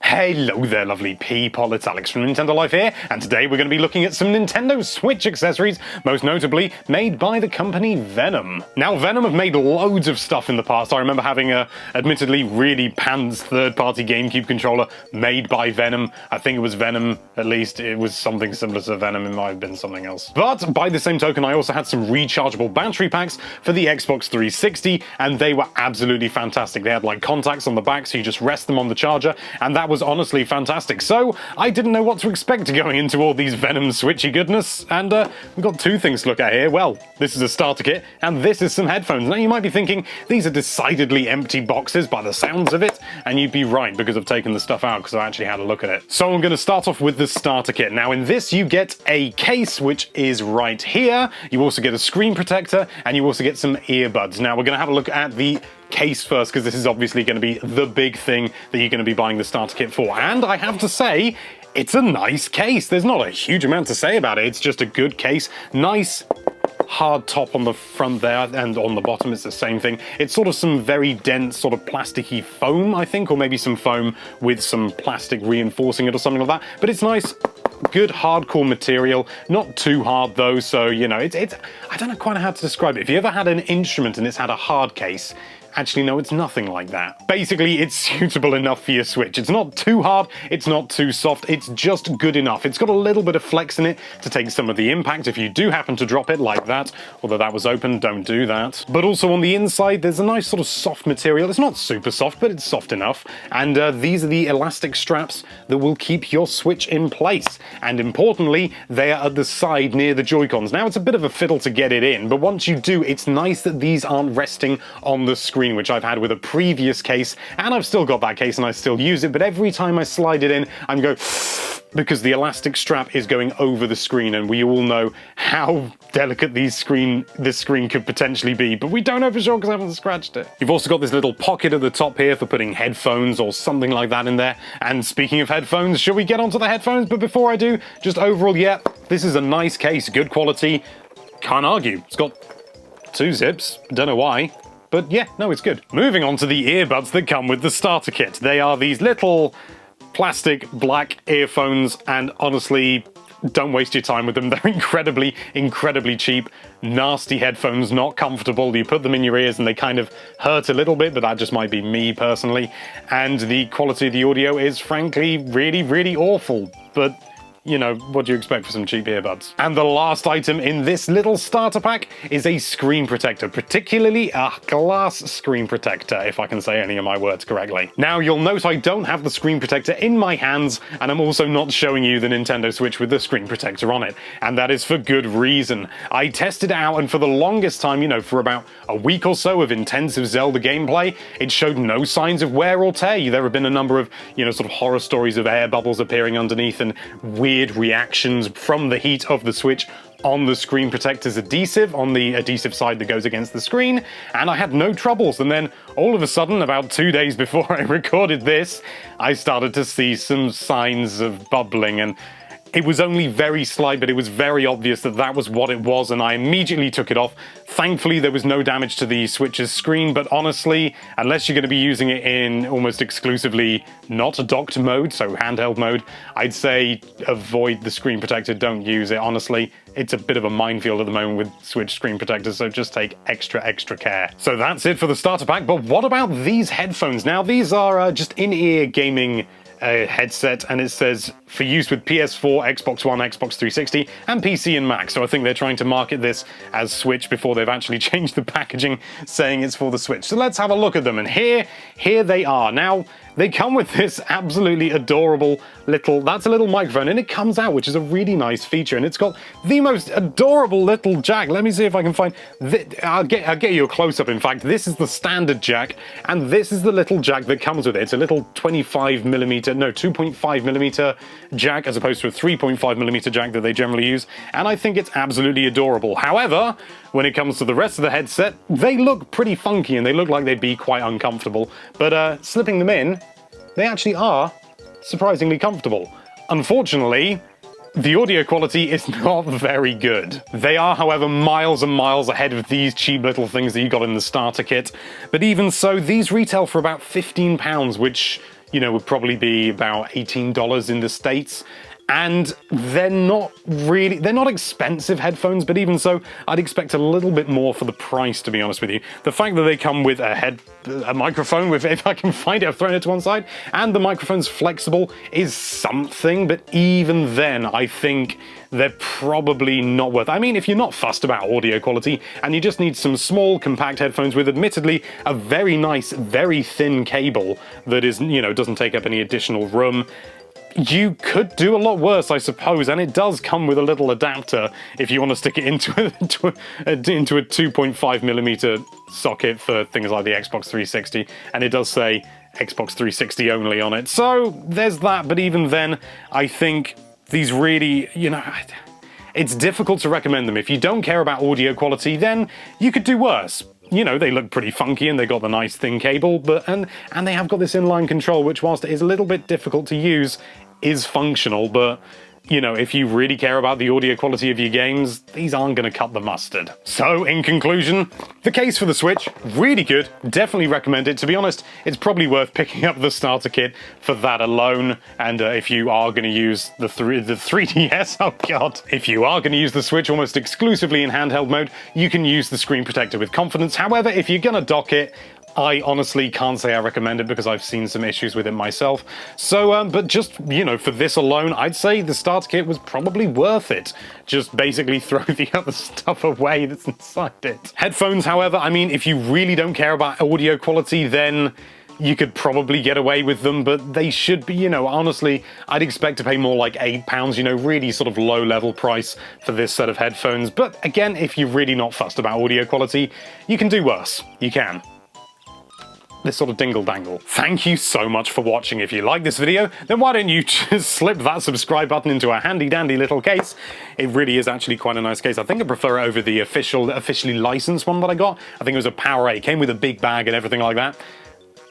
Hello there, lovely people, it's Alex from Nintendo Life here, and today we're going to be looking at some Nintendo Switch accessories, most notably made by the company Venom. Now, Venom have made loads of stuff in the past. I remember having a, admittedly, really pants third-party GameCube controller made by Venom. I think it was Venom, at least. It was something similar to Venom, it might have been something else. But by the same token, I also had some rechargeable battery packs for the Xbox 360, and they were absolutely fantastic. They had like contacts on the back, so you just rest them on the charger, and that was honestly fantastic. So I didn't know what to expect going into all these Venom Switchy goodness, and we've got two things to look at here. Well, this is a starter kit, and this is some headphones. Now you might be thinking, these are decidedly empty boxes by the sounds of it, and you'd be right, because I've taken the stuff out because I actually had a look at it. So I'm going to start off with the starter kit. Now in this you get a case, which is right here. You also get a screen protector, and you also get some earbuds. Now we're going to have a look at the case first, because this is obviously going to be the big thing that you're going to be buying the starter kit for. And I have to say, it's a nice case. There's not a huge amount to say about it. It's just a good case. Nice hard top on the front there, and on the bottom it's the same thing. It's sort of some very dense sort of plasticky foam, I think, or maybe some foam with some plastic reinforcing it or something like that. But it's nice, good hardcore material, not too hard though, so you know, it's I don't know quite how to describe it. If you ever had an instrument and it's had a hard case, actually, no, it's nothing like that. Basically, it's suitable enough for your Switch. It's not too hard, it's not too soft, it's just good enough. It's got a little bit of flex in it to take some of the impact if you do happen to drop it like that, although that was open, don't do that. But also on the inside, there's a nice sort of soft material. It's not super soft, but it's soft enough. And these are the elastic straps that will keep your Switch in place. And importantly, they are at the side near the Joy-Cons. Now, it's a bit of a fiddle to get it in, but once you do, it's nice that these aren't resting on the screen, which I've had with a previous case, and I've still got that case and I still use it, but every time I slide it in, I'm going because the elastic strap is going over the screen, and we all know how delicate this screen could potentially be, but we don't know for sure because I haven't scratched it. You've also got this little pocket at the top here for putting headphones or something like that in there. And speaking of headphones, shall we get onto the headphones? But before I do, just overall, yeah, this is a nice case, good quality, can't argue. It's got 2 zips, don't know why. But yeah, no, it's good. Moving on to the earbuds that come with the starter kit. They are these little plastic black earphones, and honestly, don't waste your time with them. They're incredibly cheap, nasty headphones, not comfortable. You put them in your ears and they kind of hurt a little bit, but that just might be me personally. And the quality of the audio is frankly really awful, but you know, what do you expect for some cheap earbuds? And the last item in this little starter pack is a screen protector, particularly a glass screen protector, if I can say any of my words correctly. Now, you'll note I don't have the screen protector in my hands, and I'm also not showing you the Nintendo Switch with the screen protector on it. And that is for good reason. I tested it out, and for the longest time, you know, for about a week or so of intensive Zelda gameplay, it showed no signs of wear or tear. There have been a number of, you know, sort of horror stories of air bubbles appearing underneath and weird reactions from the heat of the Switch on the screen protector's adhesive, on the adhesive side that goes against the screen, and I had no troubles. And then all of a sudden, about 2 days before I recorded this, I started to see some signs of bubbling, and it was only very slight, but it was very obvious that that was what it was, and I immediately took it off. Thankfully, there was no damage to the Switch's screen, but honestly, unless you're going to be using it in almost exclusively not docked mode, so handheld mode, I'd say avoid the screen protector, don't use it. Honestly, it's a bit of a minefield at the moment with Switch screen protectors, so just take extra care. So that's it for the starter pack, but what about these headphones? Now, these are just in-ear gaming headset, and it says for use with PS4, Xbox One, Xbox 360, and PC and Mac. So I think they're trying to market this as Switch before they've actually changed the packaging, saying it's for the Switch. So let's have a look at them, and here they are. Now, they come with this absolutely adorable little, that's a little microphone, and it comes out, which is a really nice feature, and it's got the most adorable little jack. Let me see if I can find, I'll get you a close-up, in fact. This is the standard jack, and this is the little jack that comes with it. It's a little 2.5mm jack, as opposed to a 3.5mm jack that they generally use, and I think it's absolutely adorable. However, when it comes to the rest of the headset, they look pretty funky, and they look like they'd be quite uncomfortable, but slipping them in, they actually are surprisingly comfortable. Unfortunately, the audio quality is not very good. They are, however, miles and miles ahead of these cheap little things that you got in the starter kit, but even so, these retail for about £15, which, would probably be about $18 in the States. And they're not expensive headphones, but even so, I'd expect a little bit more for the price, to be honest with you. The fact that they come with a microphone, if I can find it, I've thrown it to one side, and the microphone's flexible is something, but even then, I think they're probably not worth it. I mean, if you're not fussed about audio quality, and you just need some small, compact headphones with admittedly a very nice, very thin cable that is, doesn't take up any additional room, you could do a lot worse, I suppose, and it does come with a little adapter if you want to stick it into a 2.5mm socket for things like the Xbox 360, and it does say Xbox 360 only on it. So there's that, but even then, I think these really, it's difficult to recommend them. If you don't care about audio quality, then you could do worse. They look pretty funky and they got the nice thin cable, and they have got this inline control, which whilst it is a little bit difficult to use, is functional, but if you really care about the audio quality of your games, these aren't going to cut the mustard. So, in conclusion, the case for the Switch, really good, definitely recommend it. To be honest, it's probably worth picking up the starter kit for that alone, and if you are going to use the 3DS, oh god, if you are going to use the Switch almost exclusively in handheld mode, you can use the screen protector with confidence. However, if you're going to dock it, I honestly can't say I recommend it because I've seen some issues with it myself. So, but just, for this alone, I'd say the starter kit was probably worth it. Just basically throw the other stuff away that's inside it. Headphones, however, I mean, if you really don't care about audio quality, then you could probably get away with them, but they should be, honestly, I'd expect to pay more like £8, really sort of low-level price for this set of headphones. But again, if you're really not fussed about audio quality, you can do worse. You can. This sort of dingle-dangle. Thank you so much for watching. If you like this video, then why don't you just slip that subscribe button into a handy-dandy little case. It really is actually quite a nice case. I think I prefer it over the officially licensed one that I got. I think it was a Power 8. It came with a big bag and everything like that.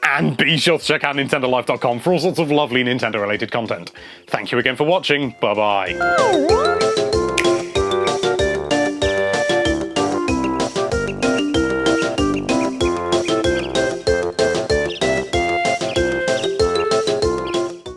And be sure to check out NintendoLife.com for all sorts of lovely Nintendo-related content. Thank you again for watching. Bye-bye.